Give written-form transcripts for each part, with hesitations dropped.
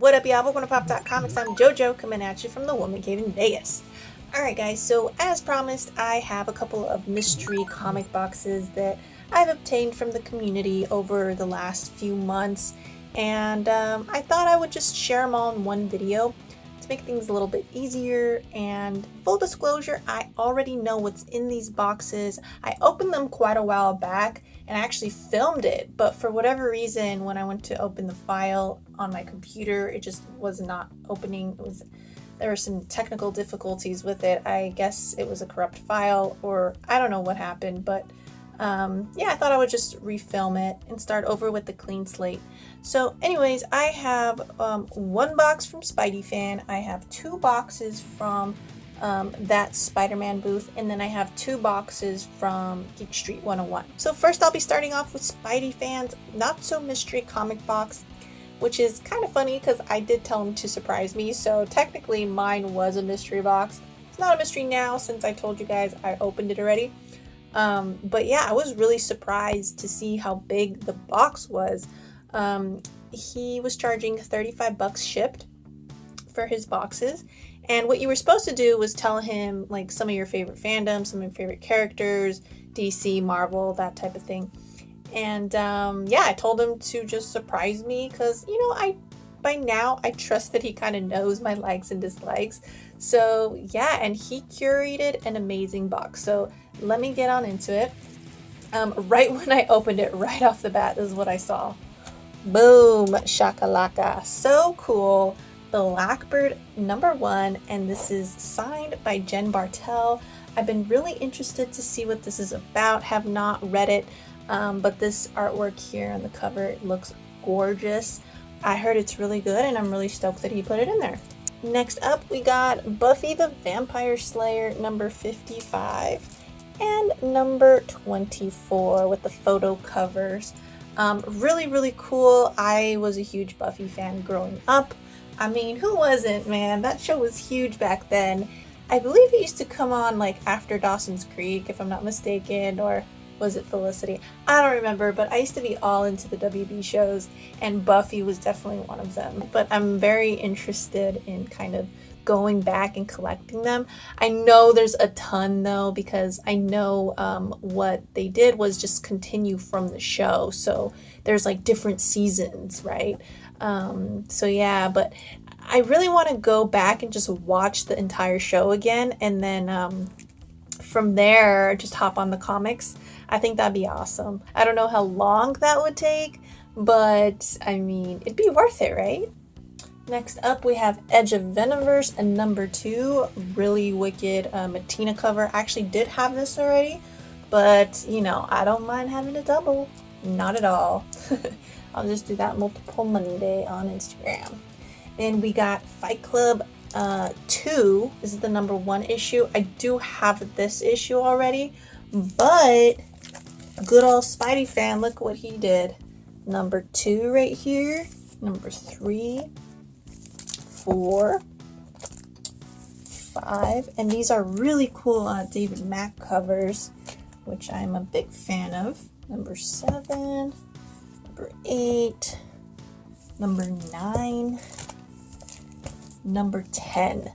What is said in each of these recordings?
What up, y'all? Welcome to PopDotComix. I'm JoJo coming at you from the Woman Cave in Vegas. Alright guys, so as promised, I have a couple of mystery comic boxes that I've obtained from the community over the last few months, and I thought I would just share them all in one video to make things a little bit easier. And full disclosure, I already know what's in these boxes. I opened them quite a while back and I actually filmed it, but for whatever reason when I went to open the file on my computer, it just was not opening. There were some technical difficulties with it. I guess it was a corrupt file, or I don't know what happened, but yeah, I thought I would just refilm it and start over with the clean slate. So anyways, I have one box from Spidey Fan, I have two boxes from that Spider-Man booth, and then I have two boxes from Geek Street 101. So first I'll be starting off with Spidey Fan's Not So Mystery comic box, which is kind of funny because I did tell him to surprise me, so technically mine was a mystery box. It's not a mystery now since I told you guys I opened it already. But yeah, I was really surprised to see how big the box was. He was charging 35 bucks shipped for his boxes, and what you were supposed to do was tell him like some of your favorite fandoms, some of your favorite characters, DC, Marvel, that type of thing. And yeah, I told him to just surprise me because, you know, by now I trust that he kind of knows my likes and dislikes. So yeah, and he curated an amazing box. So let me get on into it. Right when I opened it, right off the bat, this is what I saw. Boom, shakalaka. So cool. Blackbird #1, and this is signed by Jen Bartel. I've been really interested to see what this is about. Have not read it, but this artwork here on the cover, it looks gorgeous. I heard it's really good, and I'm really stoked that he put it in there. Next up, we got Buffy the Vampire Slayer number 55 and number 24 with the photo covers. Really cool. I was a huge Buffy fan growing up. I mean, who wasn't, man? That show was huge back then. I believe it used to come on like after Dawson's Creek, if I'm not mistaken, or was it Felicity? I don't remember, but I used to be all into the WB shows, and Buffy was definitely one of them. But I'm very interested in kind of going back and collecting them. I know there's a ton though, because I know what they did was just continue from the show. So there's like different seasons, right? So yeah, but I really want to go back and just watch the entire show again, and then from there just hop on the comics. I think that'd be awesome. I don't know how long that would take, but I mean, it'd be worth it, right? Next up, we have Edge of Venomverse and number 2, really wicked Matina cover. I actually did have this already, but you know, I don't mind having a double. Not at all. I'll just do that multiple Monday on Instagram. Then we got Fight Club 2. This is the number 1 issue. I do have this issue already, but good old Spidey Fan, look what he did. Number 2 right here. Number 3, 4, 5, and these are really cool David Mack covers, which I'm a big fan of. Number 7, number 8, number 9, number 10.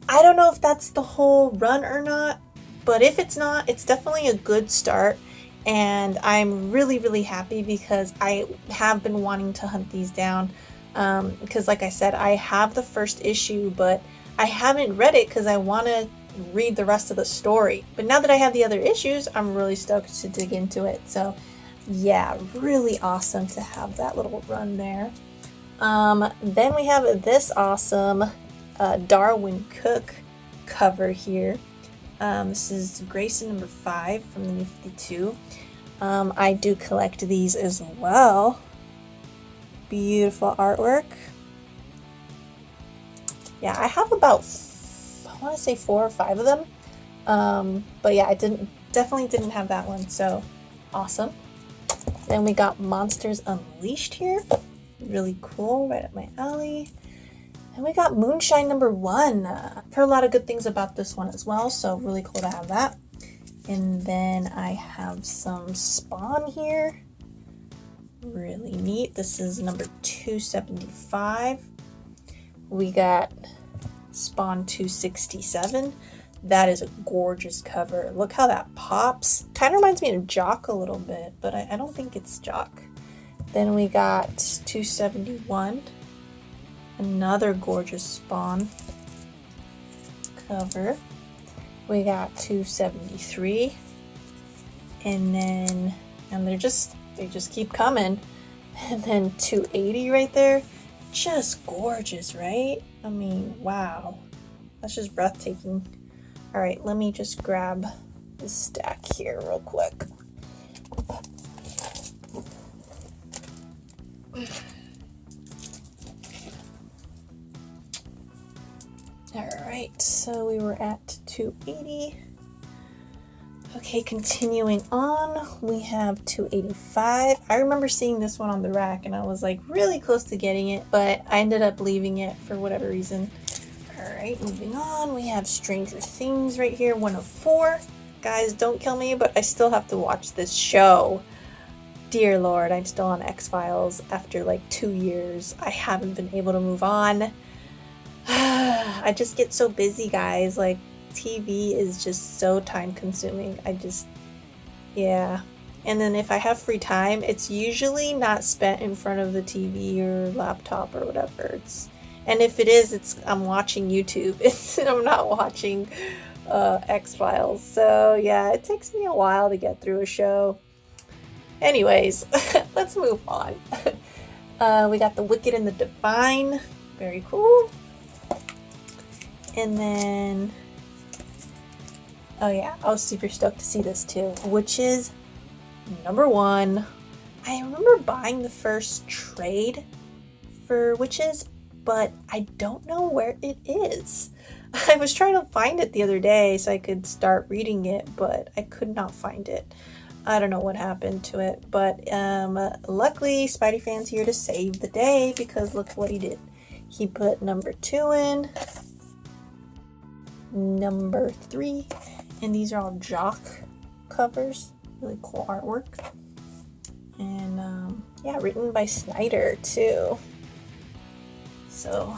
I don't know if that's the whole run or not, but if it's not, it's definitely a good start, and I'm really happy because I have been wanting to hunt these down. Because like I said, I have the first issue, but I haven't read it because I want to read the rest of the story. But now that I have the other issues, I'm really stoked to dig into it. So yeah, really awesome to have that little run there. Then we have this awesome Darwin Cook cover here. This is Grayson number 5 from the New 52. I do collect these as well. Beautiful artwork. Yeah, I have about, I want to say 4 or 5 of them. But yeah, I definitely didn't have that one, so awesome. Then we got Monsters Unleashed here. Really cool, right up my alley. And we got Moonshine number 1. I've heard a lot of good things about this one as well, so really cool to have that. And then I have some Spawn here. Really neat. This is number 275. We got Spawn 267. That is a gorgeous cover. Look how that pops. Kind of reminds me of Jock a little bit, but I don't think it's Jock. Then we got 271. Another gorgeous Spawn cover. We got 273. And then they just keep coming. And then 280 right there. Just gorgeous, right? I mean, wow. That's just breathtaking. All right, let me just grab this stack here real quick. All right, so we were at 280. Okay, continuing on, we have 285. I remember seeing this one on the rack and I was like really close to getting it, but I ended up leaving it for whatever reason. All right, moving on, we have Stranger Things right here, 104. Guys, don't kill me, but I still have to watch this show. Dear Lord, I'm still on X-Files after like 2 years. I haven't been able to move on. I just get so busy, guys. Like, TV is just so time consuming. Yeah. And then if I have free time, it's usually not spent in front of the TV or laptop or whatever. And if it is, I'm watching YouTube. I'm not watching X-Files. So yeah, it takes me a while to get through a show. Anyways, let's move on. We got The Wicked and the Divine. Very cool. And then, oh yeah, I was super stoked to see this too, which is #1. I remember buying the first trade for Witches, but I don't know where it is. I was trying to find it the other day so I could start reading it, but I could not find it. I don't know what happened to it, but luckily Spidey Fan's here to save the day because look what he did. He put #2 in, #3, and these are all Jock covers. Really cool artwork. And yeah, written by Snyder too. So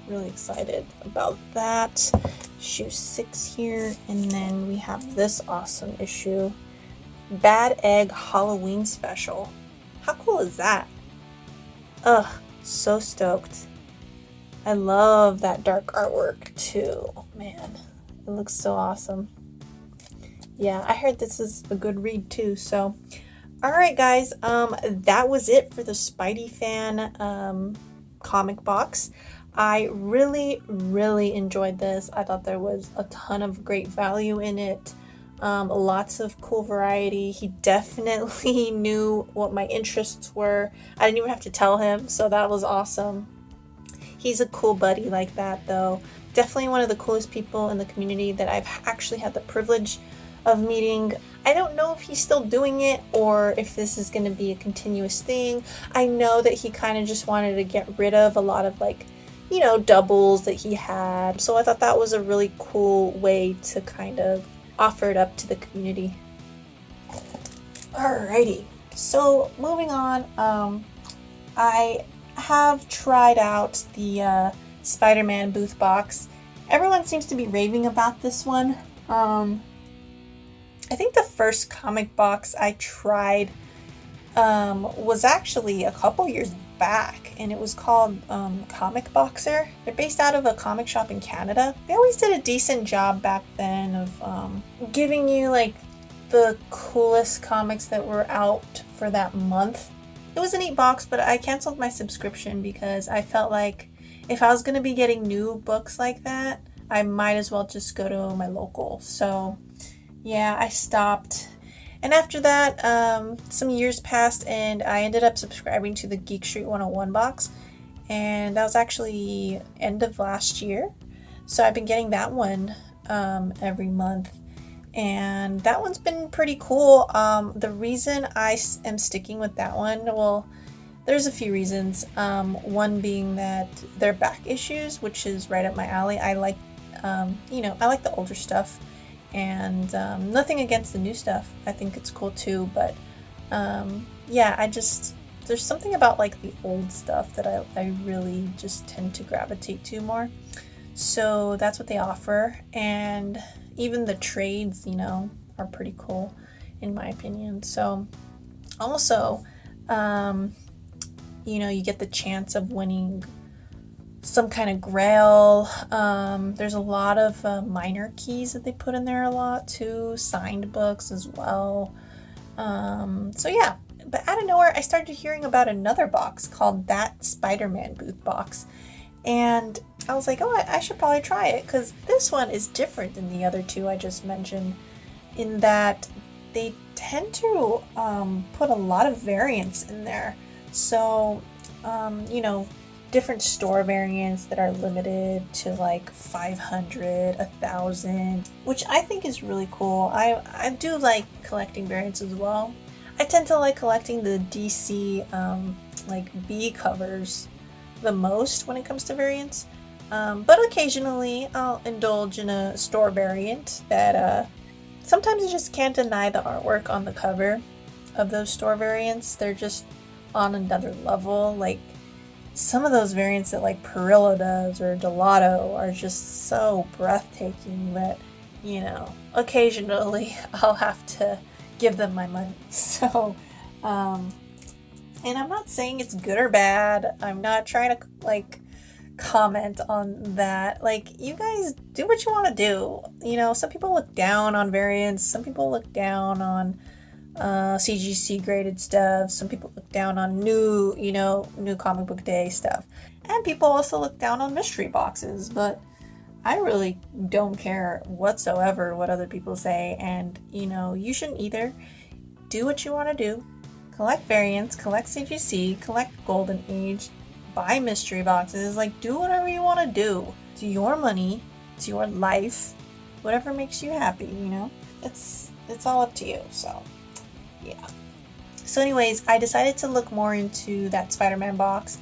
really excited about that. Issue 6 here, and then we have this awesome issue, Bad Egg Halloween Special. How cool is that? Ugh, so stoked. I love that dark artwork too. Man, it looks so awesome. Yeah, I heard this is a good read too. So, all right, guys, that was it for the Spidey Fan comic box. I really enjoyed this. I thought there was a ton of great value in it. Lots of cool variety. He definitely knew what my interests were. I didn't even have to tell him, so that was awesome. He's a cool buddy like that, though. Definitely one of the coolest people in the community that I've actually had the privilege of meeting. I don't know if he's still doing it or if this is going to be a continuous thing. I know that he kind of just wanted to get rid of a lot of, like, you know, doubles that he had. So I thought that was a really cool way to kind of offer it up to the community. Alrighty, so moving on, I have tried out the Spider-Man booth box. Everyone seems to be raving about this one. I think the first comic box I tried was actually a couple years back, and it was called Comic Boxer. They're based out of a comic shop in Canada. They always did a decent job back then of giving you like the coolest comics that were out for that month. It was a neat box, but I canceled my subscription because I felt like if I was going to be getting new books like that, I might as well just go to my local. So yeah, I stopped. And after that, some years passed and I ended up subscribing to the Geek Street 101 box. And that was actually end of last year. So I've been getting that one every month. And that one's been pretty cool. The reason I am sticking with that one, well, there's a few reasons. One being that they're back issues, which is right up my alley. I like, I like the older stuff. And nothing against the new stuff. I think it's cool too, but yeah, I just there's something about like the old stuff that I really just tend to gravitate to more. So that's what they offer, and even the trades, you know, are pretty cool in my opinion. So also, you know, you get the chance of winning some kind of grail. There's a lot of minor keys that they put in there a lot too, signed books as well. So yeah, but out of nowhere I started hearing about another box called That Spider-Man Booth box, and I was like, oh, I should probably try it, because this one is different than the other two I just mentioned in that they tend to put a lot of variants in there. So you know, different store variants that are limited to like 500, 1,000, which I think is really cool. I do like collecting variants as well. I tend to like collecting the DC like B covers the most when it comes to variants. But occasionally I'll indulge in a store variant that sometimes you just can't deny the artwork on the cover of those store variants. They're just on another level. Like some of those variants that like Perillo does or Gelato are just so breathtaking that, you know, occasionally I'll have to give them my money. So, and I'm not saying it's good or bad. I'm not trying to like comment on that. Like, you guys do what you want to do. You know, some people look down on variants. Some people look down on CGC graded stuff. Some people look down on new comic book day stuff. And people also look down on mystery boxes, but I really don't care whatsoever what other people say. And, you know, you shouldn't either. Do what you want to do. Collect variants, collect CGC, collect Golden Age, buy mystery boxes. Like, do whatever you want to do. It's your money. It's your life. Whatever makes you happy, you know? It's all up to you, so... yeah. So anyways, I decided to look more into that Spider-Man box,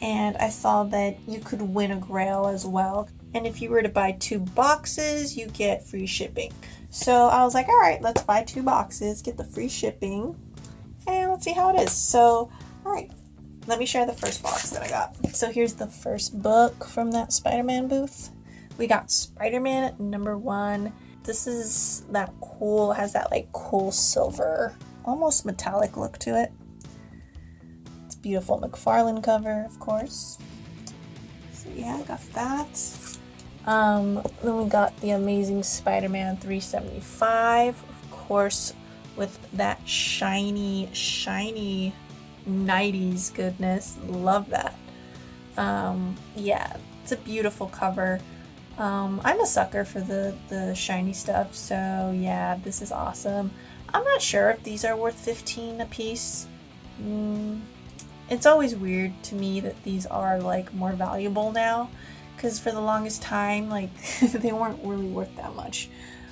and I saw that you could win a grail as well. And if you were to buy 2 boxes, you get free shipping. So I was like, all right, let's buy 2 boxes, get the free shipping, and let's see how it is. So, all right, let me share the first box that I got. So here's the first book from that Spider-Man booth. We got Spider-Man #1. This is that cool, has that like cool silver, almost metallic look to it. It's a beautiful McFarlane cover, of course. So yeah, I got that. Then we got the Amazing Spider-Man 375, of course, with that shiny 90s goodness. Love that. Yeah, it's a beautiful cover. I'm a sucker for the shiny stuff, so yeah, this is awesome. I'm not sure if these are worth $15 a piece. It's always weird to me that these are like more valuable now, because for the longest time, like, they weren't really worth that much.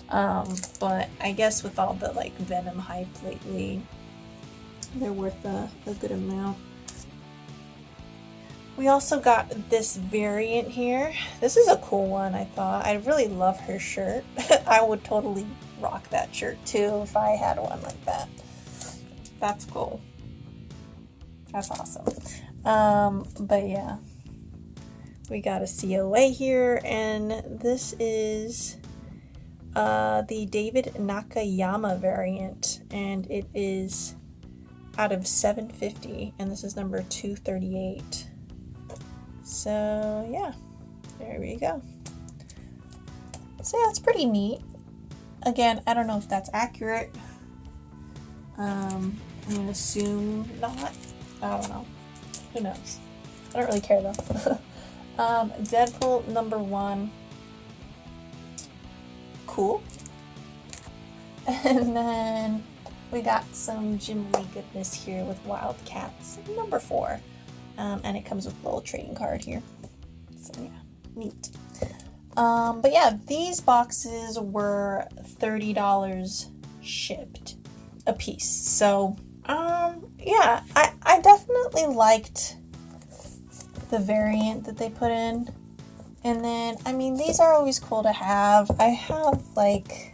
But I guess with all the like Venom hype lately, they're worth a good amount. We also got this variant here. This is a cool one, I thought. I really love her shirt. I would totally rock that shirt too if I had one like that. That's cool. That's awesome. But yeah, we got a COA here, and this is the David Nakayama variant, and it is out of 750, and this is number 238. So yeah, there we go. So yeah, it's pretty neat. Again, I don't know if that's accurate. I'm gonna assume not. I don't know. Who knows? I don't really care though. Deadpool #1. Cool. And then we got some Jim Lee goodness here with Wildcats #4. And it comes with a little trading card here. So yeah, neat. But yeah, these boxes were $30 shipped a piece. So yeah, I definitely liked the variant that they put in. And then, I mean, these are always cool to have. I have like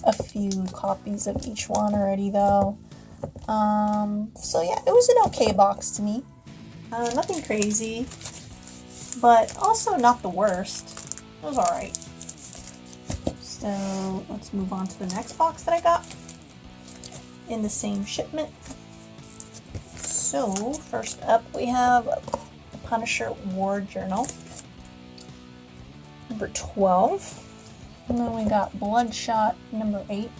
a few copies of each one already though. So yeah, it was an okay box to me. Nothing crazy, but also not the worst. It was alright. So let's move on to the next box that I got in the same shipment. So first up we have the Punisher War Journal, number 12. And then we got Bloodshot number 8.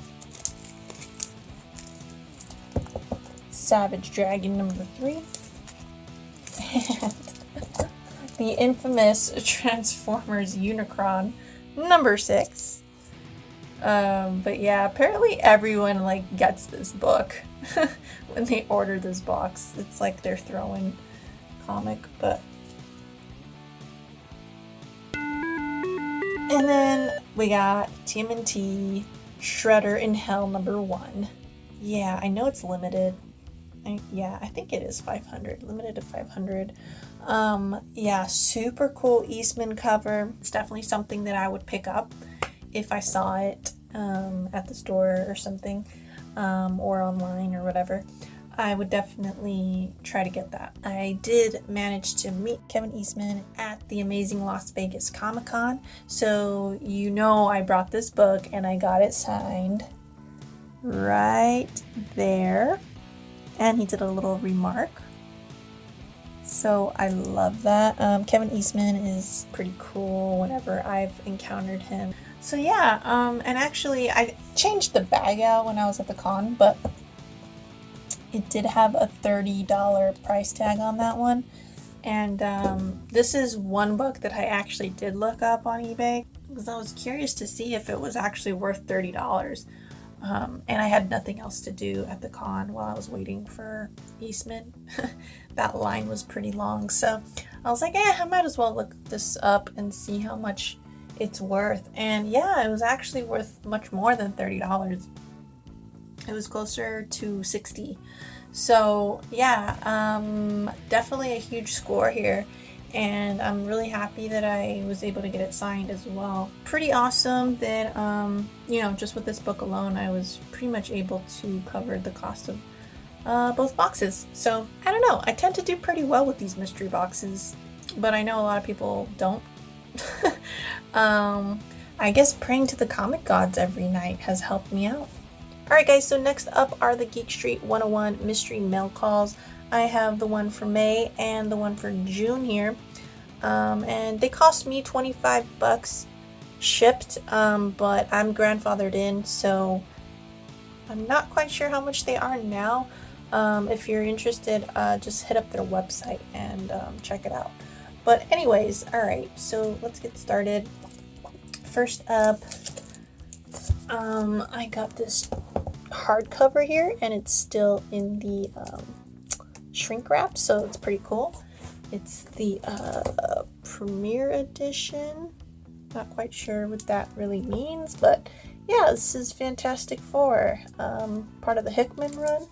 Savage Dragon number 3. And the infamous Transformers Unicron number 6. But yeah, apparently everyone like gets this book when they order this box. It's like they're throwing comic, but. And then we got TMNT Shredder in Hell number 1. Yeah, I know it's limited. I think it is 500, limited to 500. Yeah, super cool Eastman cover. It's definitely something that I would pick up if I saw it at the store or something, or online or whatever. I would definitely try to get that. I did manage to meet Kevin Eastman at the amazing Las Vegas Comic-Con, so you know I brought this book and I got it signed right there, and he did a little remark, so I love that. Kevin Eastman is pretty cool whenever I've encountered him. So yeah, and actually I changed the bag out when I was at the con, but it did have a $30 price tag on that one. And this is one book that I actually did look up on eBay because I was curious to see if it was actually worth $30. And I had nothing else to do at the con while I was waiting for Eastman. That line was pretty long, so I was like, I might as well look this up and see how much it's worth. And yeah, it was actually worth much more than $30. It was closer to $60. So yeah, definitely a huge score here, and I'm really happy that I was able to get it signed as well. Pretty awesome that just with this book alone I was pretty much able to cover the cost of both boxes. So I don't know, I tend to do pretty well with these mystery boxes, but I know a lot of people don't. I guess praying to the comic gods every night has helped me out. Alright guys, so next up are the Geek Street 101 mystery mail calls. I have the one for May and the one for June here. And they cost me $25 shipped, but I'm grandfathered in, so I'm not quite sure how much they are now. If you're interested, just hit up their website and check it out. But anyways, alright, so let's get started. First up, I got this hardcover here, and it's still in the shrink wrap, so it's pretty cool. It's the premiere edition. Not quite sure what that really means, but yeah, this is Fantastic Four, part of the Hickman run.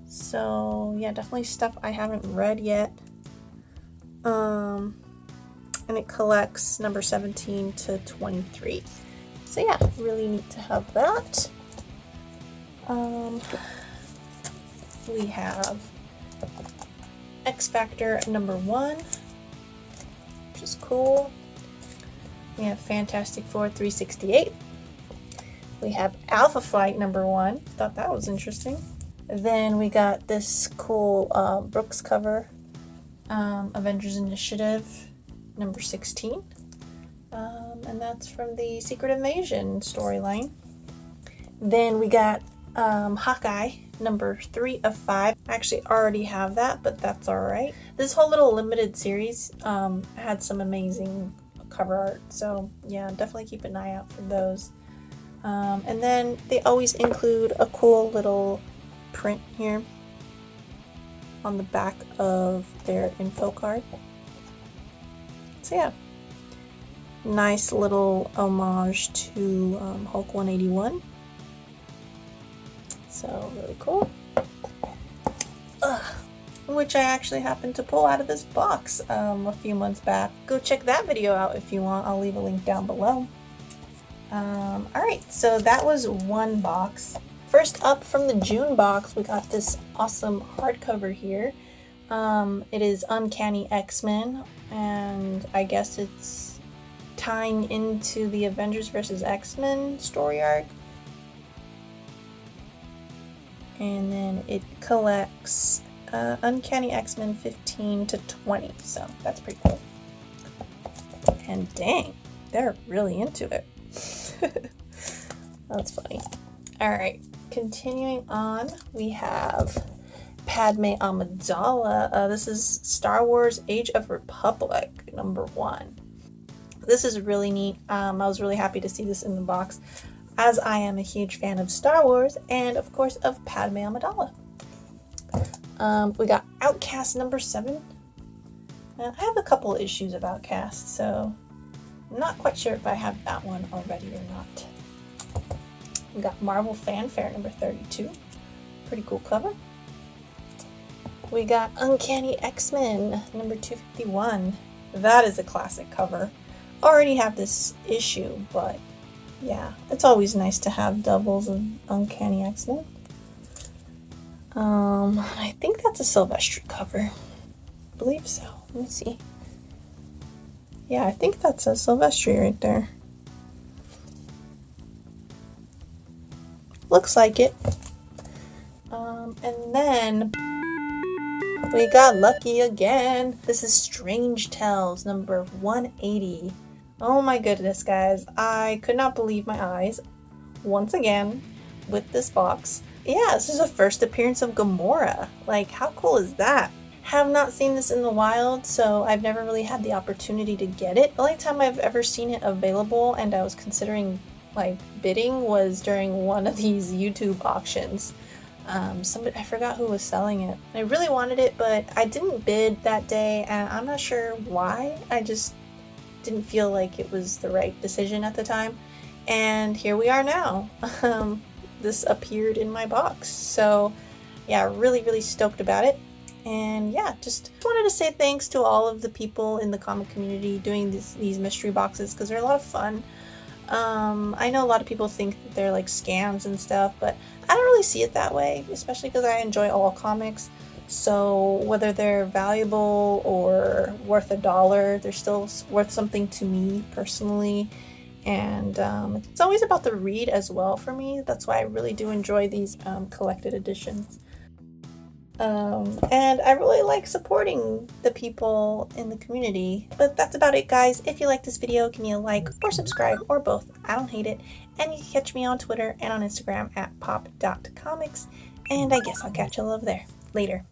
So yeah, definitely stuff I haven't read yet. And it collects number 17 to 23. So yeah, really neat to have that. We have X Factor number 1, which is cool. We have Fantastic Four 368. We have Alpha Flight number 1. Thought that was interesting. Then we got this cool Brooks cover, Avengers Initiative number 16. And that's from the Secret Invasion storyline. Then we got Hawkeye number 3 of 5. I actually already have that, but that's alright. This whole little limited series had some amazing cover art, so yeah, definitely keep an eye out for those. And then they always include a cool little print here on the back of their info card. So yeah, nice little homage to Hulk 181. So really cool. Which I actually happened to pull out of this box a few months back. Go check that video out if you want. I'll leave a link down below. Alright, so that was one box. First up from the June box, we got this awesome hardcover here. It is Uncanny X-Men, and I guess it's tying into the Avengers vs. X-Men story arc. And then it collects Uncanny X-Men 15 to 20, so that's pretty cool. And dang, they're really into it. That's funny. Alright, continuing on, we have Padme Amidala. This is Star Wars Age of Republic #1. This is really neat. I was really happy to see this in the box, as I am a huge fan of Star Wars and of course of Padme Amidala. We got Outcast #7. I have a couple of issues of Outcast, so I'm not quite sure if I have that one already or not. We got Marvel Fanfare #32. Pretty cool cover. We got Uncanny X-Men #251. That is a classic cover. Already have this issue, but yeah, it's always nice to have doubles of Uncanny X-Men. I think that's a Silvestri cover. I believe so. Let me see. Yeah, I think that's a Silvestri right there. Looks like it. And then we got lucky again. This is Strange Tales #180. Oh my goodness, guys. I could not believe my eyes once again with this box. Yeah, this is the first appearance of Gamora. Like, how cool is that? Have not seen this in the wild, so I've never really had the opportunity to get it. The only time I've ever seen it available and I was considering like bidding was during one of these YouTube auctions. I forgot who was selling it. I really wanted it, but I didn't bid that day, and I'm not sure why. I just didn't feel like it was the right decision at the time. And here we are now. This appeared in my box. So yeah, really, really stoked about it. And yeah, just wanted to say thanks to all of the people in the comic community doing these mystery boxes, because they're a lot of fun. I know a lot of people think that they're like scams and stuff, but I don't really see it that way, especially because I enjoy all comics. So whether they're valuable or worth $1, they're still worth something to me personally. And it's always about the read as well for me. That's why I really do enjoy these collected editions. And I really like supporting the people in the community. But that's about it, guys. If you like this video, give me a like or subscribe or both. I don't hate it. And you can catch me on Twitter and on Instagram at PopDotComix. And I guess I'll catch you all over there. Later.